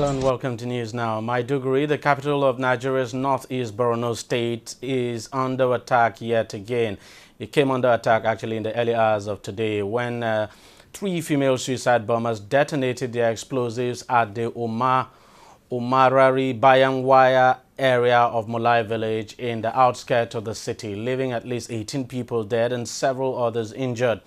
Hello and welcome to News Now. Maiduguri, the capital of Nigeria's northeast Borno state, is under attack yet again. It came under attack actually in the early hours of today when three female suicide bombers detonated their explosives at the Umarari Bayangwaya area of Mulai village in the outskirts of the city, leaving at least 18 people dead and several others injured.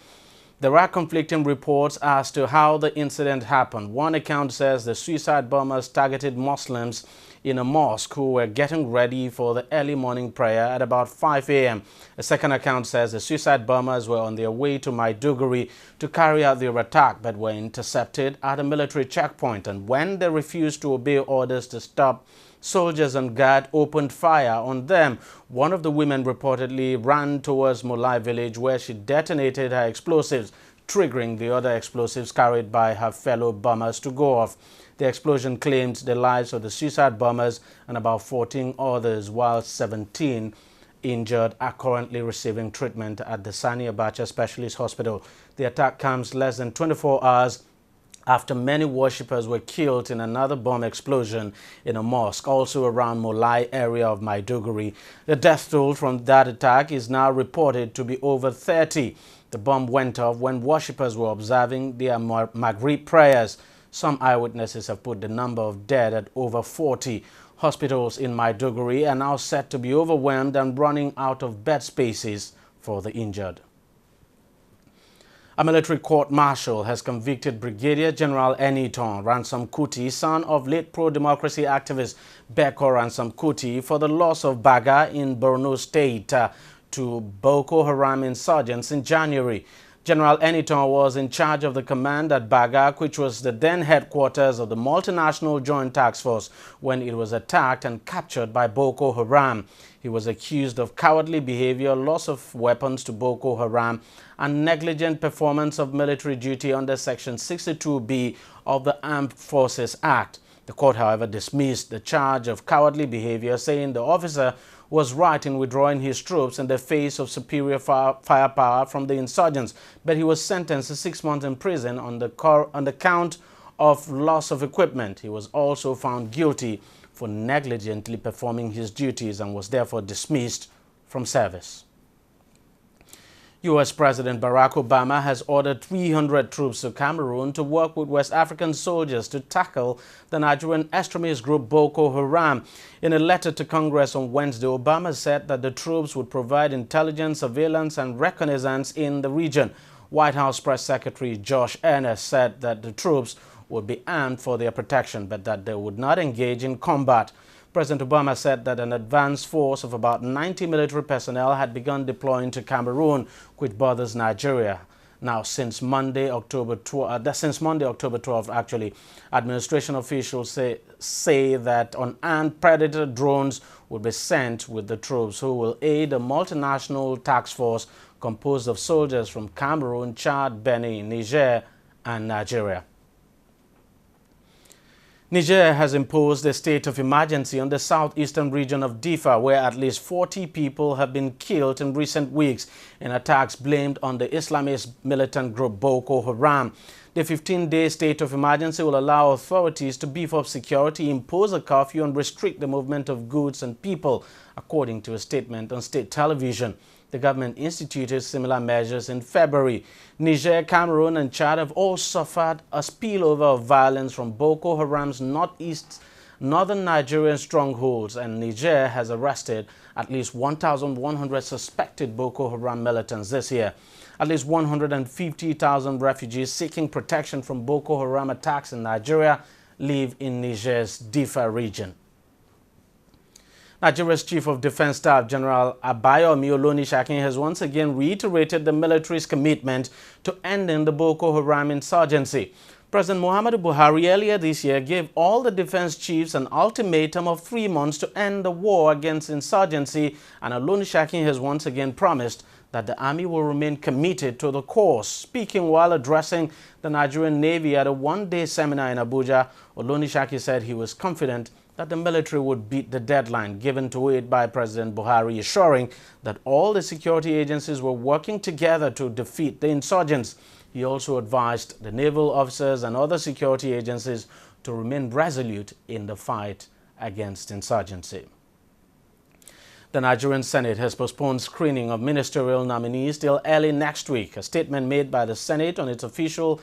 There are conflicting reports as to how the incident happened. One account says the suicide bombers targeted Muslims in a mosque who were getting ready for the early morning prayer at about 5 a.m. A second account says the suicide bombers were on their way to Maiduguri to carry out their attack but were intercepted at a military checkpoint, and when they refused to obey orders to stop, soldiers on guard opened fire on them. One of the women reportedly ran towards Mulai village where she detonated her explosives, triggering the other explosives carried by her fellow bombers to go off. The explosion claimed the lives of the suicide bombers and about 14 others, while 17 injured are currently receiving treatment at the Sani Abacha Specialist Hospital. The attack comes less than 24 hours after many worshippers were killed in another bomb explosion in a mosque, also around Mulai area of Maiduguri. The death toll from that attack is now reported to be over 30. The bomb went off when worshippers were observing their Maghrib prayers. Some eyewitnesses have put the number of dead at over 40. Hospitals in Maiduguri are now said to be overwhelmed and running out of bed spaces for the injured. A military court-martial has convicted Brigadier General Eniton Ransom Kuti, son of late pro-democracy activist Beko Ransom Kuti, for the loss of Baga in Borno State to Boko Haram insurgents in January. General Eniton was in charge of the command at Baga, which was the then headquarters of the multinational joint task force, when it was attacked and captured by Boko Haram. He was accused of cowardly behavior, loss of weapons to Boko Haram, and negligent performance of military duty under Section 62B of the Armed Forces Act. The court, however, dismissed the charge of cowardly behavior, saying the officer was right in withdrawing his troops in the face of superior firepower from the insurgents, but he was sentenced to 6 months in prison on the count of loss of equipment. He was also found guilty for negligently performing his duties and was therefore dismissed from service. U.S. President Barack Obama has ordered 300 troops to Cameroon to work with West African soldiers to tackle the Nigerian extremist group Boko Haram. In a letter to Congress on Wednesday, Obama said that the troops would provide intelligence, surveillance, and reconnaissance in the region. White House Press Secretary Josh Earnest said that the troops would be armed for their protection, but that they would not engage in combat. President Obama said that an advanced force of about 90 military personnel had begun deploying to Cameroon, which borders Nigeria. Now, since Monday, October 12th, actually, administration officials say that unarmed Predator drones will be sent with the troops, who will aid a multinational task force composed of soldiers from Cameroon, Chad, Benin, Niger, and Nigeria. Niger has imposed a state of emergency on the southeastern region of Difa, where at least 40 people have been killed in recent weeks in attacks blamed on the Islamist militant group Boko Haram. The 15-day state of emergency will allow authorities to beef up security, impose a curfew, and restrict the movement of goods and people, according to a statement on state television. The government instituted similar measures in February. Niger, Cameroon, and Chad have all suffered a spillover of violence from Boko Haram's northern Nigerian strongholds, and Niger has arrested at least 1,100 suspected Boko Haram militants this year. At least 150,000 refugees seeking protection from Boko Haram attacks in Nigeria live in Niger's Difa region. Nigeria's Chief of Defense Staff General Abayomi Olonishakin has once again reiterated the military's commitment to ending the Boko Haram insurgency. President Muhammadu Buhari earlier this year gave all the defense chiefs an ultimatum of 3 months to end the war against insurgency, and Olonishakin has once again promised that the army will remain committed to the cause. Speaking while addressing the Nigerian Navy at a one-day seminar in Abuja, Olonishakin said he was confident that the military would beat the deadline given to it by President Buhari, assuring that all the security agencies were working together to defeat the insurgents. He also advised the naval officers and other security agencies to remain resolute in the fight against insurgency. The Nigerian Senate has postponed screening of ministerial nominees till early next week. A statement made by the Senate on its official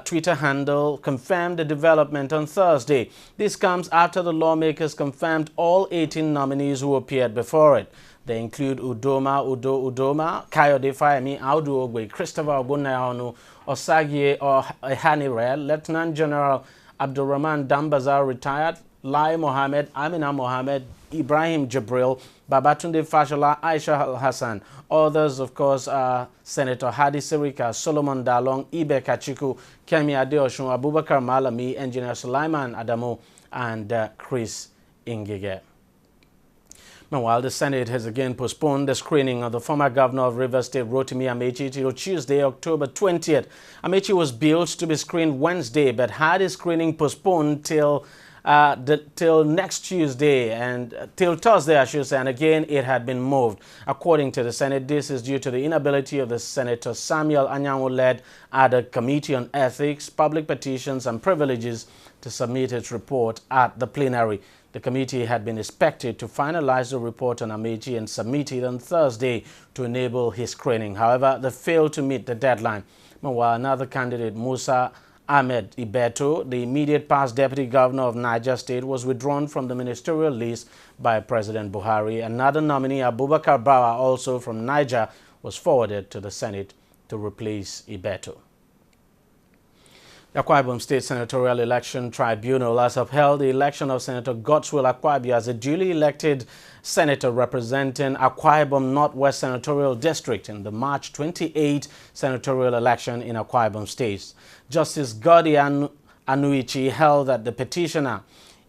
Twitter handle confirmed the development on Thursday. This comes after the lawmakers confirmed all 18 nominees who appeared before it. They include Udoma, Kayode Fayemi, Audu Ogbe, Christopher Ogbonnayonu, Osagie Ehanire, Lieutenant General Abdulrahman Dambazar retired, Lai Mohammed, Amina Mohammed, Ibrahim Jibril, Babatunde Fashola, Aisha Hassan. Others, of course, are Senator Hadi Sirika, Solomon Dalong, Ibe Kachiku, Kemi Adeoshun, Abubakar Malami, Engineer Sulaiman Adamu, and Chris Ingige. Meanwhile, the Senate has again postponed the screening of the former governor of Rivers State, Rotimi Amechi, till Tuesday, October 20th. Amechi was billed to be screened Wednesday, but had his screening postponed till next Tuesday and till Thursday, I should say, and again it had been moved. According to the Senate, this is due to the inability of the Senator Samuel Anyanwu-led ad Committee on Ethics, Public Petitions and Privileges to submit its report at the plenary. The committee had been expected to finalize the report on Amechi and submit it on Thursday to enable his screening. However, they failed to meet the deadline. Meanwhile, another candidate, Musa Ahmed Ibeto, the immediate past deputy governor of Niger State, was withdrawn from the ministerial list by President Buhari. Another nominee, Abubakar Bawa, also from Niger, was forwarded to the Senate to replace Ibeto. The Akwa Ibom State Senatorial Election Tribunal has upheld the election of Senator Godswill Akpabio as a duly elected senator representing Akwa Ibom Northwest Senatorial District in the March 28 senatorial election in Akwa Ibom State. Justice Godi Anuichi held that the petitioner,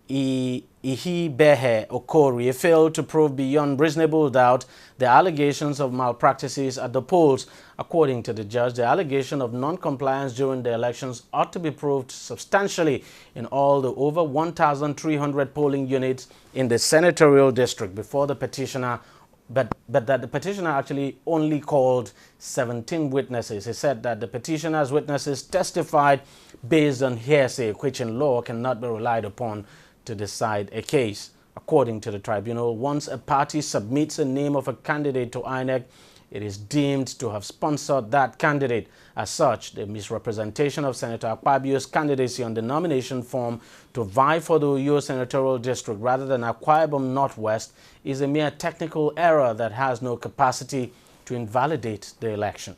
Ihibehe Okori, failed to prove beyond reasonable doubt the allegations of malpractices at the polls. According to the judge, the allegation of non-compliance during the elections ought to be proved substantially in all the over 1,300 polling units in the senatorial district before the petitioner, but that the petitioner actually only called 17 witnesses. He said that the petitioner's witnesses testified based on hearsay, which in law cannot be relied upon to decide a case. According to the tribunal, once a party submits a name of a candidate to INEC, it is deemed to have sponsored that candidate. As such, the misrepresentation of Senator Akpabio's candidacy on the nomination form to vie for the Uyo Senatorial District rather than Akwa Ibom Northwest is a mere technical error that has no capacity to invalidate the election.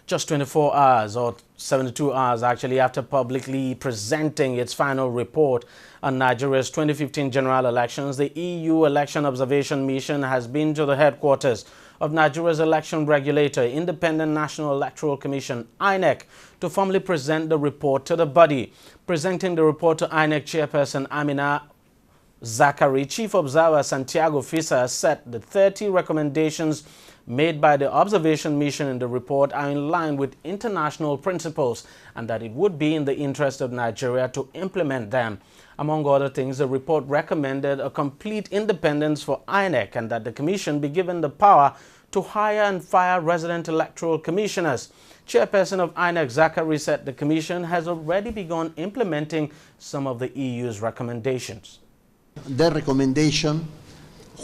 Just 24 hours or 72 hours actually after publicly presenting its final report on Nigeria's 2015 general elections, the EU Election Observation Mission has been to the headquarters of Nigeria's election regulator, Independent National Electoral Commission, INEC, to formally present the report to the body. Presenting the report to INEC chairperson Amina Zachary, Chief Observer Santiago Fisa said the 30 recommendations made by the observation mission in the report are in line with international principles and that it would be in the interest of Nigeria to implement them. Among other things, the report recommended a complete independence for INEC and that the commission be given the power to hire and fire resident electoral commissioners. Chairperson of INEC, Zachary, said the commission has already begun implementing some of the EU's recommendations. The recommendation,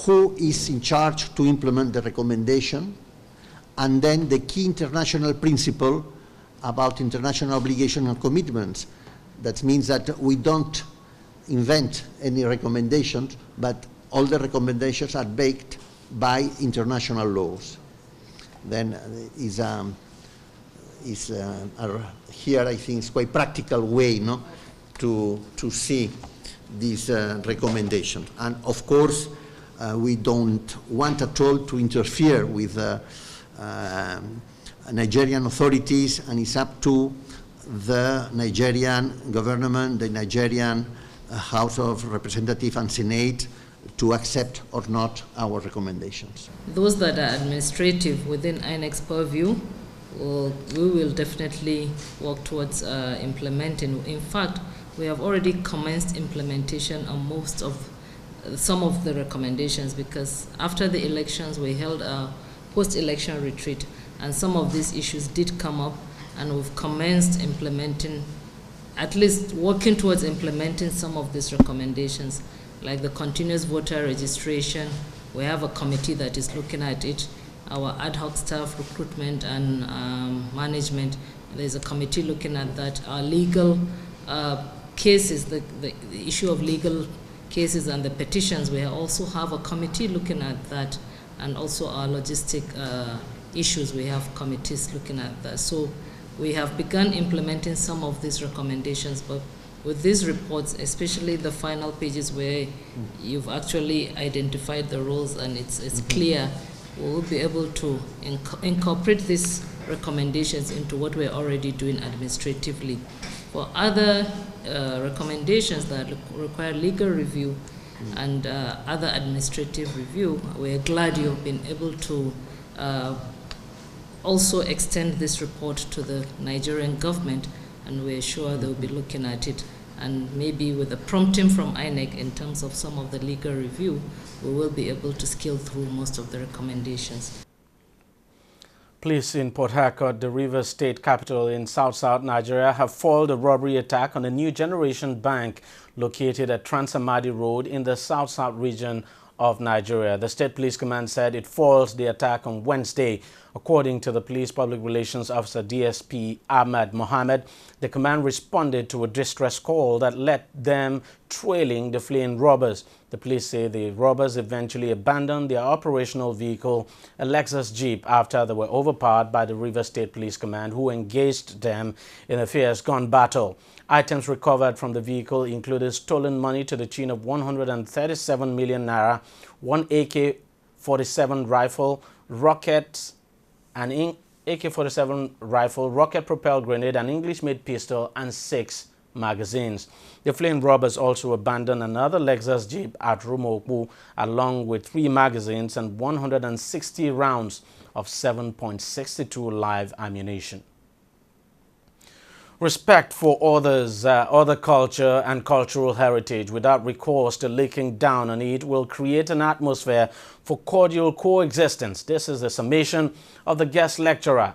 who is in charge to implement the recommendation, and then the key international principle about international obligation and commitments. That means that we don't invent any recommendations, but all the recommendations are backed by international laws. Then here I think it's quite practical way, no, to see this recommendation. And of course, we don't want at all to interfere with Nigerian authorities, and it's up to the Nigerian government, the Nigerian House of Representatives and Senate to accept or not our recommendations. Those that are administrative within INEC's purview, we will definitely work towards implementing. In fact, we have already commenced implementation on some of the recommendations, because after the elections we held a post-election retreat and some of these issues did come up, and we've commenced implementing at least working towards implementing some of these recommendations, like the continuous voter registration. We have a committee that is looking at it. Our ad hoc staff recruitment and management, there's a committee looking at that. Our legal cases, the issue of legal cases and the petitions, we also have a committee looking at that, and also our logistic issues, we have committees looking at that. So we have begun implementing some of these recommendations, but with these reports, especially the final pages where you've actually identified the roles and it's clear, we will be able to incorporate these recommendations into what we're already doing administratively. For other recommendations that require legal review and other administrative review, we're glad you've been able to also extend this report to the Nigerian government, and we're sure they'll be looking at it. And maybe with the prompting from INEC in terms of some of the legal review, we will be able to scale through most of the recommendations. Police in Port Harcourt, the Rivers State capital in South Nigeria, have foiled a robbery attack on a New Generation bank located at Transamadi Road in the South region of Nigeria. The State Police Command said it foiled the attack on Wednesday. According to the Police Public Relations Officer DSP Ahmad Mohammed, the command responded to a distress call that led them trailing the fleeing robbers. The police say the robbers eventually abandoned their operational vehicle, a Lexus Jeep, after they were overpowered by the Rivers State Police Command, who engaged them in a fierce gun battle. Items recovered from the vehicle included stolen money to the tune of 137 million naira, one AK-47 rifle, rockets, an AK-47 rifle, rocket-propelled grenade, an English-made pistol, and 6 magazines. The fleeing robbers also abandoned another Lexus Jeep at Rumoku, along with 3 magazines and 160 rounds of 7.62 live ammunition. Respect for others, other culture and cultural heritage without recourse to looking down on it will create an atmosphere for cordial coexistence. This is the summation of the guest lecturer,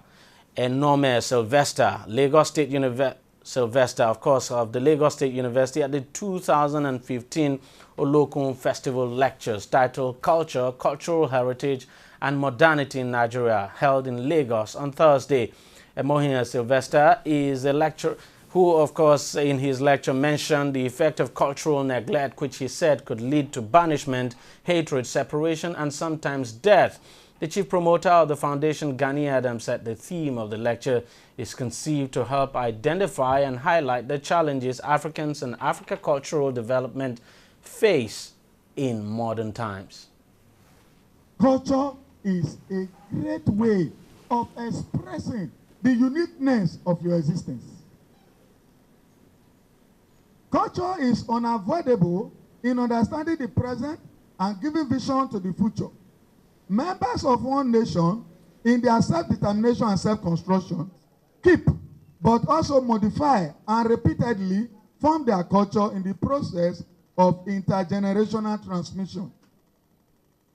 Enome Sylvester, Lagos State University. Sylvester, of course, of the Lagos State University at the 2015 Olokun Festival Lectures titled Culture, Cultural Heritage and Modernity in Nigeria, held in Lagos on Thursday. Emohina Sylvester is a lecturer who, of course, in his lecture mentioned the effect of cultural neglect, which he said could lead to banishment, hatred, separation, and sometimes death. The chief promoter of the foundation, Gani Adams, said the theme of the lecture is conceived to help identify and highlight the challenges Africans and African cultural development face in modern times. Culture is a great way of expressing the uniqueness of your existence. Culture is unavoidable in understanding the present and giving vision to the future. Members of one nation, in their self-determination and self-construction, keep, but also modify and repeatedly form their culture in the process of intergenerational transmission.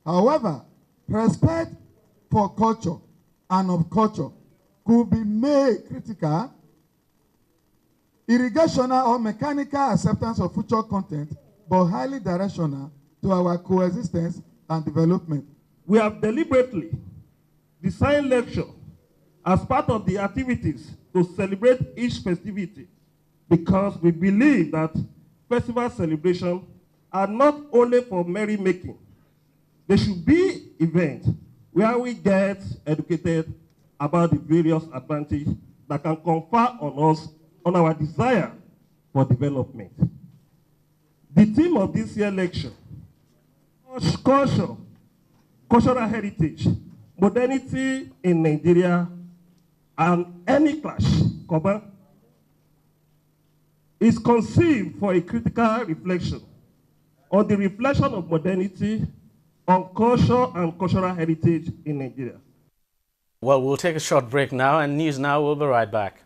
However, respect for culture and of culture could be made critical, irrigational or mechanical acceptance of future content, but highly directional to our coexistence and development. We have deliberately designed lecture as part of the activities to celebrate each festivity, because we believe that festival celebrations are not only for merrymaking. They should be events where we get educated about the various advantages that can confer on us on our desire for development. The theme of this year's lecture, culture, cultural heritage, modernity in Nigeria, and any clash, is conceived for a critical reflection on the reflection of modernity on culture and cultural heritage in Nigeria. Well, we'll take a short break now, and News Now will be right back.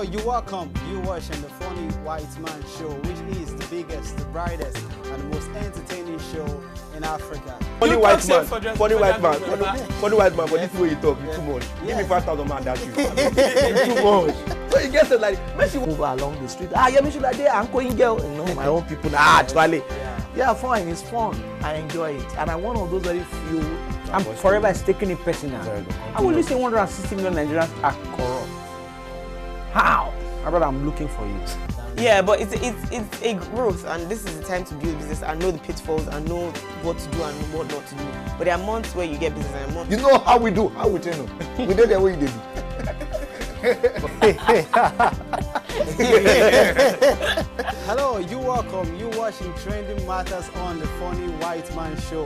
Hello, you're welcome. You're watching the Funny White Man Show, which is the biggest, the brightest, and the most entertaining show in Africa. Funny white man, funny white man, funny white man, but this way you talk, it's too much. Give me 5,000 man, that's you. It's too much. So you get it like, make you move along the street. Ah, yeah, make sure like there, I'm going girl. You know, my own people, actually. Yeah, fine, it's fun. I enjoy it. And I'm one of those very few. I'm forever taking it personal. I will say 160 million Nigerians are corrupt. How? My brother, I'm looking for you. Yeah, but it's a growth, and this is the time to build business. I know the pitfalls, I know what to do and what not to do. But there are months where you get business and months. You know how we do, how we train them. We did the way you did. Hello, you're welcome. You're watching Trending Matters on the Funny White Man Show.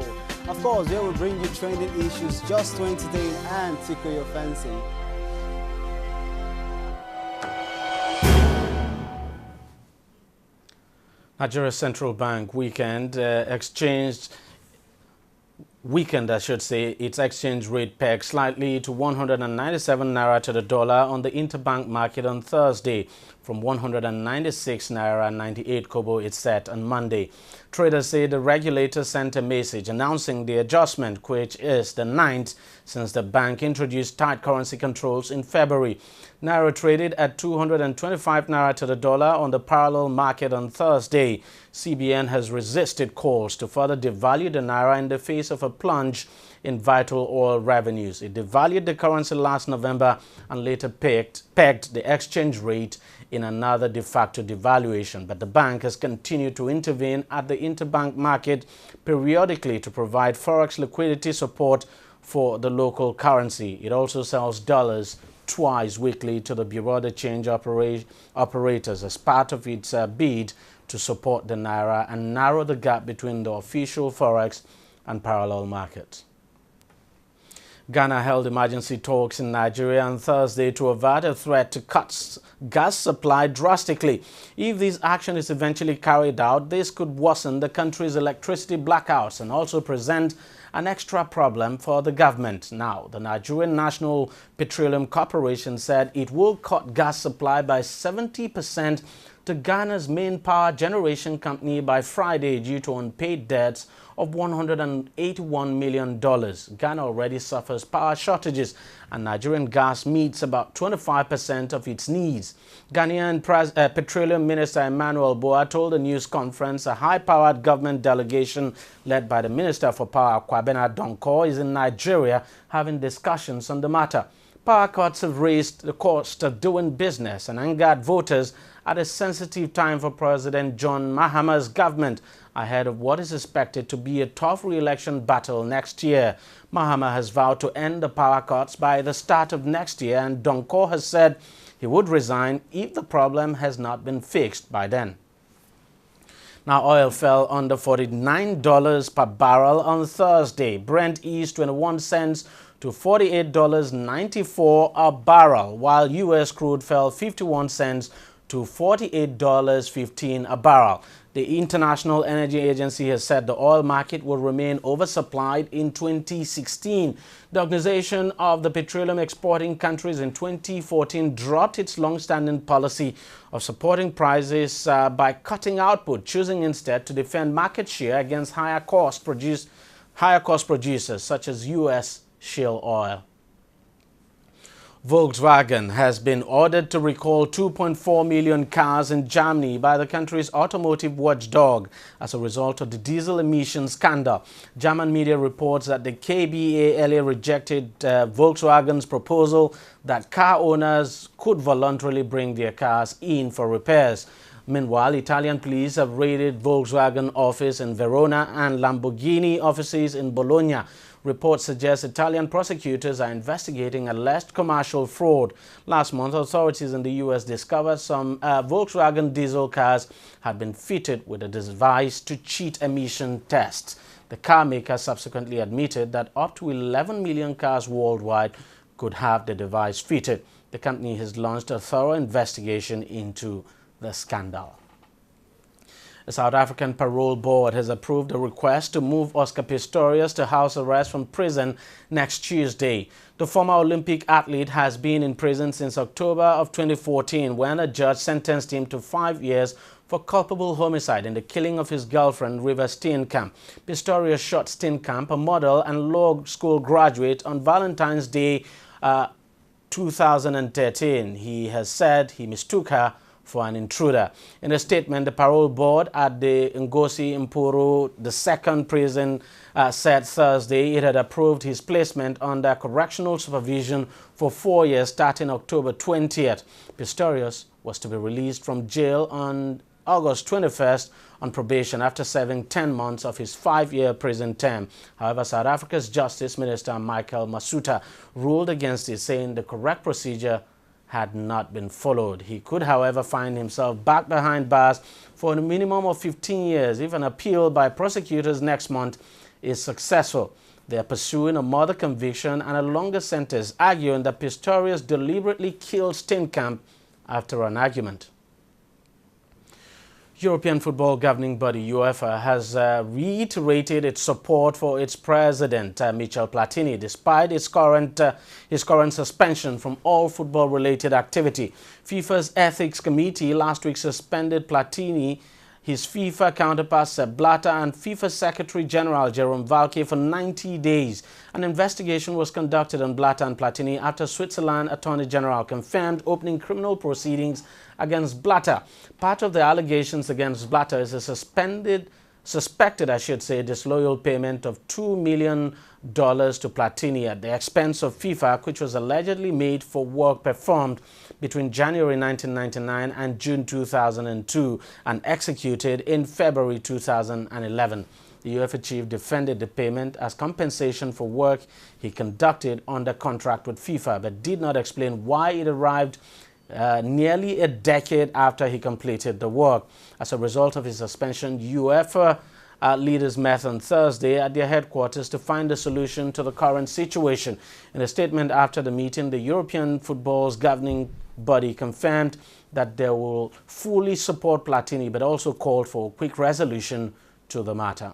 Of course, they will bring you trending issues just to entertain and tickle your fancy. Nigeria's central bank weakened, I should say, its exchange rate pegged slightly to 197 naira to the dollar on the interbank market on Thursday, from 196 naira 98 kobo it set on Monday. Traders say the regulator sent a message announcing the adjustment, which is the 9th since the bank introduced tight currency controls in February. Naira traded at 225 naira to the dollar on the parallel market on Thursday. CBN has resisted calls to further devalue the naira in the face of a plunge in vital oil revenues. It devalued the currency last November and later pegged the exchange rate in another de facto devaluation, but the bank has continued to intervene at the interbank market periodically to provide forex liquidity support for the local currency. It also sells dollars twice weekly to the Bureau de Change operators as part of its bid to support the naira and narrow the gap between the official forex and parallel markets. Ghana held emergency talks in Nigeria on Thursday to avert a threat to cut gas supply drastically. If this action is eventually carried out, this could worsen the country's electricity blackouts and also present an extra problem for the government. Now, the Nigerian National Petroleum Corporation said it will cut gas supply by 70% to Ghana's main power generation company by Friday due to unpaid debts of $181 million. Ghana already suffers power shortages and Nigerian gas meets about 25% of its needs. Ghanaian Petroleum Minister Emmanuel Boa told a news conference a high-powered government delegation led by the Minister for Power, Kwabena Donkor, is in Nigeria having discussions on the matter. Power cuts have raised the cost of doing business and angered voters at a sensitive time for President John Mahama's government ahead of what is expected to be a tough re-election battle next year. Mahama has vowed to end the power cuts by the start of next year, and Donkor has said he would resign if the problem has not been fixed by then. Now, oil fell under $49 per barrel on Thursday. Brent eased 21 cents to $48.94 a barrel, while U.S. crude fell 51 cents to $48.15 a barrel. The International Energy Agency has said the oil market will remain oversupplied in 2016. The Organization of the Petroleum Exporting Countries in 2014 dropped its long-standing policy of supporting prices by cutting output, choosing instead to defend market share against higher cost producers such as U.S. shale oil. Volkswagen has been ordered to recall 2.4 million cars in Germany by the country's automotive watchdog as a result of the diesel emission scandal. German media reports that the KBA earlier rejected Volkswagen's proposal that car owners could voluntarily bring their cars in for repairs. Meanwhile, Italian police have raided Volkswagen office in Verona and Lamborghini offices in Bologna. Reports suggest Italian prosecutors are investigating alleged commercial fraud. Last month, authorities in the U.S. discovered some Volkswagen diesel cars had been fitted with a device to cheat emission tests. The car maker subsequently admitted that up to 11 million cars worldwide could have the device fitted. The company has launched a thorough investigation into the scandal. The South African Parole Board has approved a request to move Oscar Pistorius to house arrest from prison next Tuesday. The former Olympic athlete has been in prison since October of 2014 when a judge sentenced him to 5 years for culpable homicide in the killing of his girlfriend, River Steenkamp. Pistorius shot Steenkamp, a model and law school graduate, on Valentine's Day 2013. He has said he mistook her for an intruder. In a statement, the parole board at the Ngozi Mpuru, the second prison, said Thursday it had approved his placement under correctional supervision for 4 years starting October 20th. Pistorius was to be released from jail on August 21st on probation after serving 10 months of his 5-year prison term. However, South Africa's Justice Minister Michael Masuta ruled against it, saying the correct procedure had not been followed. He could, however, find himself back behind bars for a minimum of 15 years if an appeal by prosecutors next month is successful. They are pursuing a murder conviction and a longer sentence, arguing that Pistorius deliberately killed Steenkamp after an argument. European football governing body UEFA has reiterated its support for its president, Michel Platini, despite his current suspension from all football-related activity. FIFA's Ethics Committee last week suspended Platini, his FIFA counterpart Sepp Blatter, and FIFA Secretary General Jerome Valcke for 90 days. An investigation was conducted on Blatter and Platini after Switzerland Attorney General confirmed opening criminal proceedings against Blatter. Part of the allegations against Blatter is a suspected disloyal payment of $2 million to Platini at the expense of FIFA, which was allegedly made for work performed between January 1999 and June 2002 and executed in February 2011. The UEFA chief defended the payment as compensation for work he conducted under contract with FIFA, but did not explain why it arrived nearly a decade after he completed the work. As a result of his suspension, UEFA leaders met on Thursday at their headquarters to find a solution to the current situation. In a statement after the meeting, the European football's governing body confirmed that they will fully support Platini, but also called for a quick resolution to the matter.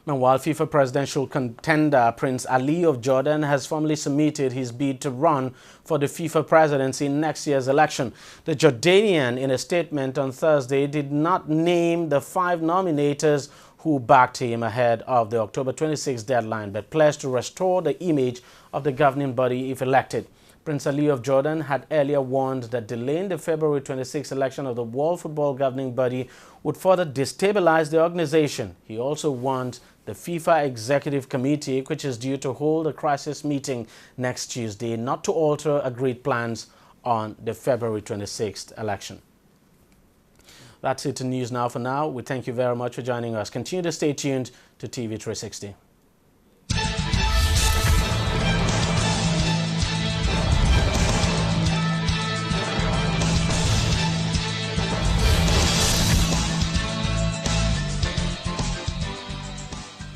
Meanwhile, FIFA presidential contender Prince Ali of Jordan has formally submitted his bid to run for the FIFA presidency in next year's election. The Jordanian, in a statement on Thursday, did not name the 5 nominators who backed him ahead of the October 26 deadline, but pledged to restore the image of the governing body if elected. Prince Ali of Jordan had earlier warned that delaying the February 26 election of the World Football Governing Body would further destabilize the organization. He also warned the FIFA Executive Committee, which is due to hold a crisis meeting next Tuesday, not to alter agreed plans on the February 26th election. That's it in news now for now. We thank you very much for joining us. Continue to stay tuned to TV360.